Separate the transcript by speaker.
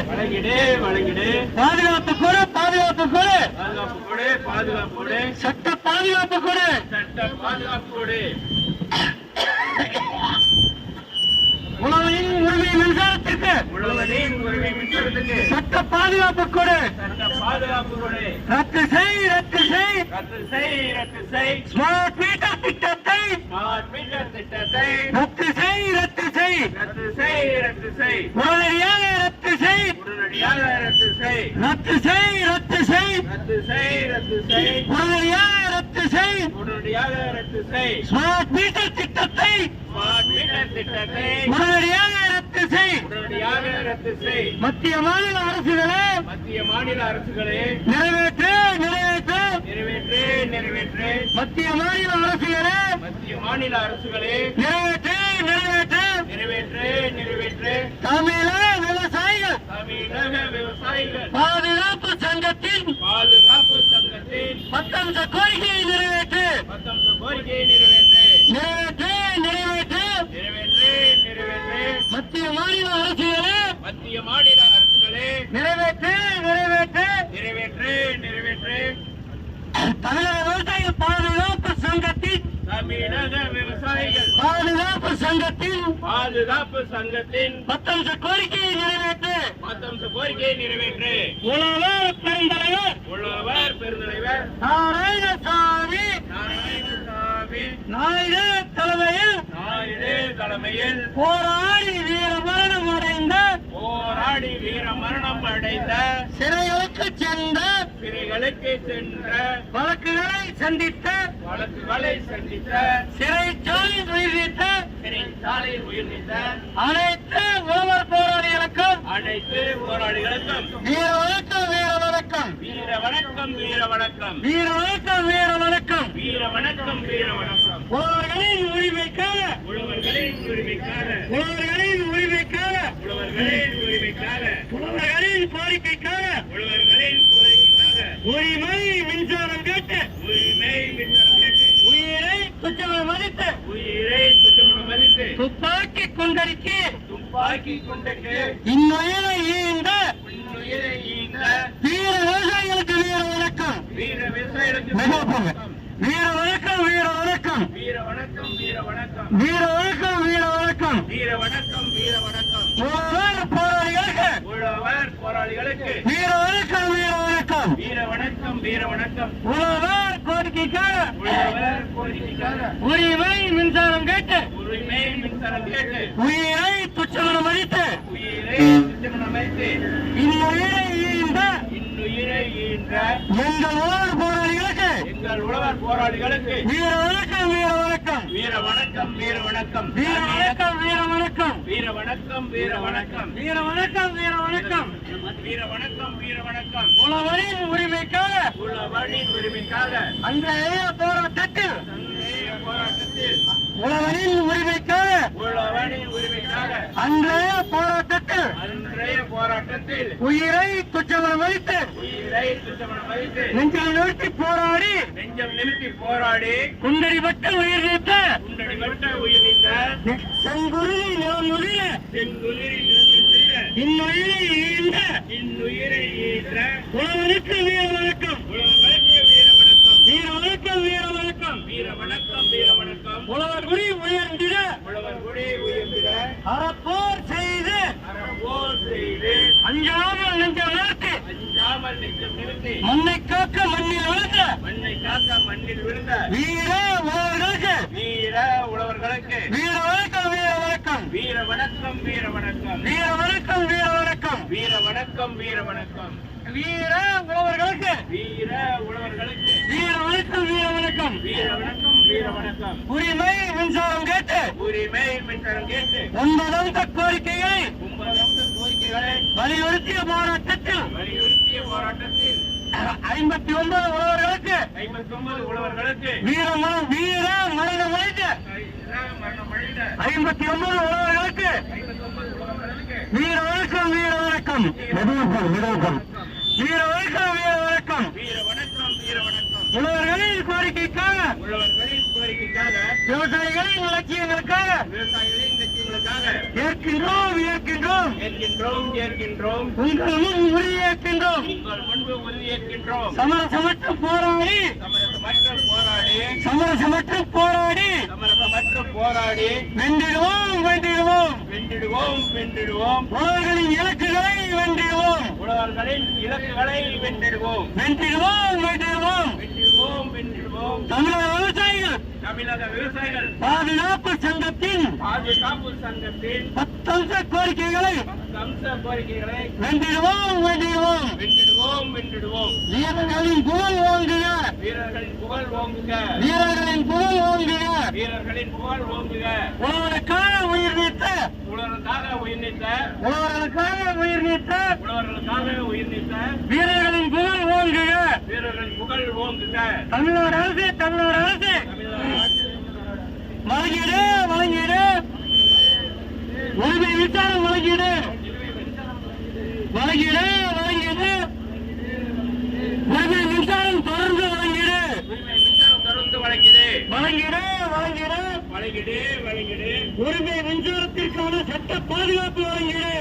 Speaker 1: வழங்கிடு வழங்கிடு.
Speaker 2: பாதுகாப்பு கொடு பாதுகாப்பு கொடு
Speaker 1: பாதுகாப்பு கொடு பாதுகாப்பு கொடு.
Speaker 2: சட்ட பாதுகாப்பு கொடு
Speaker 1: சட்ட பாதுகாப்பு கொடு.
Speaker 2: உழவனின் உரிமை மின்சாரத்திற்கு
Speaker 1: உழவனின் உரிமை மின்சாரத்துக்கு
Speaker 2: சட்ட பாதுகாப்பு கொடு.
Speaker 1: சட்ட பாதுகாப்பு கொடு.
Speaker 2: ரத்து செய் ரத்து செய்
Speaker 1: ரத்து செய் ரத்து செய்.
Speaker 2: ஸ்மார்ட் மீட்டர் திட்டத்தை
Speaker 1: ஸ்மார்ட் மீட்டர் திட்டத்தை
Speaker 2: ரத்து செய் ரத்து செய்
Speaker 1: ரத்து செய் ரத்து செய்.
Speaker 2: உடனடியாக ரத்து செய்
Speaker 1: உடனடியாக ரத்து செய்.
Speaker 2: ரத்து செய் ரத்து செய்
Speaker 1: ரத்து செய் ரத்து செய்.
Speaker 2: உடனடியாக ரத்து செய்
Speaker 1: உடனடியாக ரத்து செய்.
Speaker 2: ஸ்மார்ட் மீட்டர் திட்டத்தை
Speaker 1: ஸ்மார்ட் மீட்டர் திட்டத்தை
Speaker 2: உடனடியாக ரத்து செய்.
Speaker 1: உடனடியாக ரத்து செய்.
Speaker 2: மத்திய மாநில அரசுகளே
Speaker 1: மத்திய மாநில அரசுகளே
Speaker 2: நிறைவேற்று நிறைவேற்று
Speaker 1: நிறைவேற்று நிறைவேற்று.
Speaker 2: மத்திய மாநில அரசுகளே
Speaker 1: மத்திய மாநில அரசுகளே
Speaker 2: நிறைவேற்று நிறைவேற்று
Speaker 1: நிறைவேற்று நிறைவேற்று.
Speaker 2: தமிழக விவசாயிகள்
Speaker 1: தமிழக விவசாயிகள்
Speaker 2: பாதுகாப்பு சங்கத்தின்
Speaker 1: பாதுகாப்பு சங்கத்தின்
Speaker 2: 10 கோரிக்கையை நிறைவேற்று
Speaker 1: 19 கோரிக்கையை நிறைவேற்று
Speaker 2: நிறைவேற்று நிறைவேற்று
Speaker 1: நிறைவேற்று நிறைவேற்று.
Speaker 2: மத்திய மாநில அரசுகளே
Speaker 1: மத்திய மாநில அரசுகளே
Speaker 2: நிறைவேற்று நிறைவேற்று
Speaker 1: நிறைவேற்று நிறைவேற்று.
Speaker 2: தமிழக விவசாயிகள் பாதுகாப்பு சங்கத்தின்
Speaker 1: தமிழக விவசாயிகள்
Speaker 2: பாதுகாப்பு சங்கத்தின்
Speaker 1: பாதுகாப்பு சங்கத்தின்
Speaker 2: 10 கோரிக்கையை நிறைவேற்று
Speaker 1: 19 கோரிக்கையை நிறைவேற்று.
Speaker 2: உழவர் பெருந்தலைவர்
Speaker 1: உழவர் பெருந்தலைவர்
Speaker 2: நாராயணசாமி
Speaker 1: நாராயணசாமி
Speaker 2: நாயுடு தலைமையில்
Speaker 1: நாயுடு தலைமையில்
Speaker 2: போராடி வீரமரணம் அடைந்த
Speaker 1: போராடி வீர மரணம் அடைந்த
Speaker 2: சிறைகளுக்கு சென்ற
Speaker 1: சிறைகளுக்கு சென்ற
Speaker 2: வழக்குகளை சந்தித்த
Speaker 1: வழக்குகளை சந்தித்த
Speaker 2: சிறைச்சாலையில் உயிர் நீத்த
Speaker 1: சிறைச்சாலையில் உயிர் நீத்த
Speaker 2: அனைத்து உழவர் போராளிகளுக்கும்
Speaker 1: அனைத்து போராளிகளுக்கும்
Speaker 2: வீர வணக்கம் வீர வணக்கம்
Speaker 1: வீர வணக்கம் வீர வணக்கம்
Speaker 2: வீர வணக்கம் வீர வணக்கம்.
Speaker 1: வீர வணக்கம் வீர வணக்கம்.
Speaker 2: உழவர்களின் உரிமைக்காக
Speaker 1: உழவர்களின் உரிமைக்காக
Speaker 2: உழவர்களின் உரிமைக்காக
Speaker 1: உழவர்களின் உரிமைக்காக
Speaker 2: உழவர்களின் கோரிக்கைக்காக
Speaker 1: உழவர்களின் கோரிக்கைக்காக
Speaker 2: உரிமை மின்சாரம் கேட்டு
Speaker 1: உரிமை மின்சாரம் கேட்டு
Speaker 2: உயிரை துச்சமாக மதித்து
Speaker 1: உயிரை துச்சமாக மதித்து
Speaker 2: துப்பாக்கி கொண்டடிக்கு
Speaker 1: துப்பாக்கி கொண்டக்கு
Speaker 2: இன்னுயிரை ஈந்த
Speaker 1: உயிரை ஈந்த
Speaker 2: வீர விவசாயிகளுக்கு வீர வணக்கம்
Speaker 1: வீர விவசாயிகளுக்கு
Speaker 2: வீர வணக்கம் வீர வணக்கம்
Speaker 1: வீர வணக்கம் வீர வணக்கம்
Speaker 2: வீர வணக்கம் வீர வணக்கம்.
Speaker 1: வீர வணக்கம் வீர வணக்கம்.
Speaker 2: உழவர் போராளிகளுக்கு
Speaker 1: உழவர் போராளிகளுக்கு
Speaker 2: வீர வணக்கம் வீர வணக்கம்.
Speaker 1: வீர வணக்கம் வீர வணக்கம்.
Speaker 2: உழவர் கோரிக்கைக்காக
Speaker 1: உழவர் கோரிக்கைக்காக
Speaker 2: உரிமை மின்சாரம் கேட்டு
Speaker 1: உரிமை மின்சாரம் கேட்டு
Speaker 2: உயிரை துச்சமன மதித்து
Speaker 1: உயிரை துச்சமனம் வைத்து
Speaker 2: இன்னுயிரை ஈந்த
Speaker 1: இன்னுயிரை ஈன்ற
Speaker 2: எங்கள் உழவர் போராளிகளுக்கு
Speaker 1: எங்கள் உழவர் போராளிகளுக்கு
Speaker 2: வீர வணக்கம் வீர வணக்கம்.
Speaker 1: வீர வணக்கம் வீர வணக்கம்.
Speaker 2: வீர வணக்கம் வீர வணக்கம்.
Speaker 1: வீர வணக்கம் வீர வணக்கம்.
Speaker 2: வீர வணக்கம் வீர வணக்கம்.
Speaker 1: வீர வணக்கம் வீர வணக்கம்.
Speaker 2: உழவரின் உரிமைக்காக
Speaker 1: உழவரின் உரிமைக்காக
Speaker 2: அன்றைய போராட்டத்தில்
Speaker 1: அன்றைய போராட்டத்தில்
Speaker 2: உழவரின் உரிமைக்காக
Speaker 1: உழவரின் உரிமைக்காக
Speaker 2: அன்றைய போராட்டத்தில்
Speaker 1: அன்றைய போராட்டத்தில்
Speaker 2: உயிரை துச்சமன மதித்து
Speaker 1: உயிரை துச்சமனம் வைத்து
Speaker 2: நெஞ்சம் நிறுத்தி போராடி
Speaker 1: நெஞ்சம் நிறுத்தி போராடி
Speaker 2: குண்டடிபட்டு உயிர் நீத்த
Speaker 1: குண்டடிபட்ட உயிர் நீத்த
Speaker 2: செங்குருதி நிலமுதிர
Speaker 1: செங்குளிரி நிலத்திருந்த
Speaker 2: இன்னுயிரை ஈந்த
Speaker 1: இன்னுயிரை ஈன்ற
Speaker 2: உழவனுக்கு வீர வணக்கம்
Speaker 1: உழவருக்கு வீர வணக்கம்.
Speaker 2: வீர வணக்கம் வீர வணக்கம்.
Speaker 1: வீர வணக்கம் வீர வணக்கம்.
Speaker 2: உழவர் குடி உயர்ந்திட
Speaker 1: உழவர் குடி உயர்ந்திட
Speaker 2: அறப்போர் செய்து
Speaker 1: அறப்போர் செய்து
Speaker 2: அஞ்சாமல் நெஞ்சம் நிறுத்தி
Speaker 1: அஞ்சாமல் நெஞ்சம் நிறுத்தி
Speaker 2: மண்ணை காக்க மண்ணில் விழுந்த
Speaker 1: மண்ணை காக்க மண்ணில் விழுந்த
Speaker 2: வீர உழவர்களுக்கு
Speaker 1: வீர உழவர்களுக்கு
Speaker 2: வீர வணக்கம் வீர வணக்கம்.
Speaker 1: வீர வணக்கம் வீர வணக்கம்.
Speaker 2: வீர வணக்கம் வீர வணக்கம்.
Speaker 1: வீர வணக்கம் வீர வணக்கம்.
Speaker 2: வீர உழவர்களுக்கு
Speaker 1: வீர உழவர்களுக்கு
Speaker 2: வீர வணக்கம் வீர வணக்கம்.
Speaker 1: வீர வணக்கம் வீர வணக்கம்.
Speaker 2: உரிமை மின்சாரம் கேட்டு
Speaker 1: உரிமை மின்சாரம் கேட்டு
Speaker 2: 9 கோரிக்கைகளை
Speaker 1: 9 கோரிக்கைகளை
Speaker 2: வலியுறுத்திய போராட்டத்தில்
Speaker 1: வலியுறுத்திய போராட்டத்தில்
Speaker 2: 59 உழவர்களுக்கு
Speaker 1: 59 உழவர்களுக்கு
Speaker 2: வீர மரணம் அடைந்த
Speaker 1: மரணம் அடைந்த
Speaker 2: 59 உழவர்களுக்கு
Speaker 1: 59 உழவர்களுக்கு
Speaker 2: வீர வணக்கம் வீர வணக்கம். வீர வணக்கம் வீர வணக்கம்.
Speaker 1: வீர வணக்கம் வீர வணக்கம்.
Speaker 2: உழவர்களின் கோரிக்கைக்காக
Speaker 1: உழவர்களின் கோரிக்கைக்காக
Speaker 2: விவசாயிகளின் லட்சியங்களுக்காக
Speaker 1: விவசாயிகளின் லட்சியங்களுக்காக
Speaker 2: ஏற்கின்றோம்
Speaker 1: ஏற்கின்றோம்
Speaker 2: உங்கள் முன் உறுதியேற்கின்றோம்
Speaker 1: உங்கள் முன்பு உறுதியேற்கின்றோம்
Speaker 2: சமரசமற்ற போராடி
Speaker 1: சமரசமற்ற போராடி
Speaker 2: வென்றிடுவோம்
Speaker 1: வென்றிடுவோம்
Speaker 2: உழவர்களின் இலக்குகளை வென்றிடுவோம்
Speaker 1: உழவர்களின் இலக்குகளை வென்றிடுவோம் தமிழக விவசாயிகள்
Speaker 2: பாதுகாப்பு சங்கத்தின் 10 அம்ச கோரிக்கைகளை வென்றிடுவோம் வீரர்களின் புகழ் ஓங்குக உழவருக்காக உயிர் நீத்த வீரர்களின் புகழ் ஓங்குக தமிழ்நாடு அரசு வழங்கிடு உரிமை விசாரம் வழங்கிடு உரிமை மின்சாரம் தொடர்ந்து வழங்கிடு உரிமை மின்சாரத்திற்கான சட்ட பாதுகாப்பு வழங்கிடு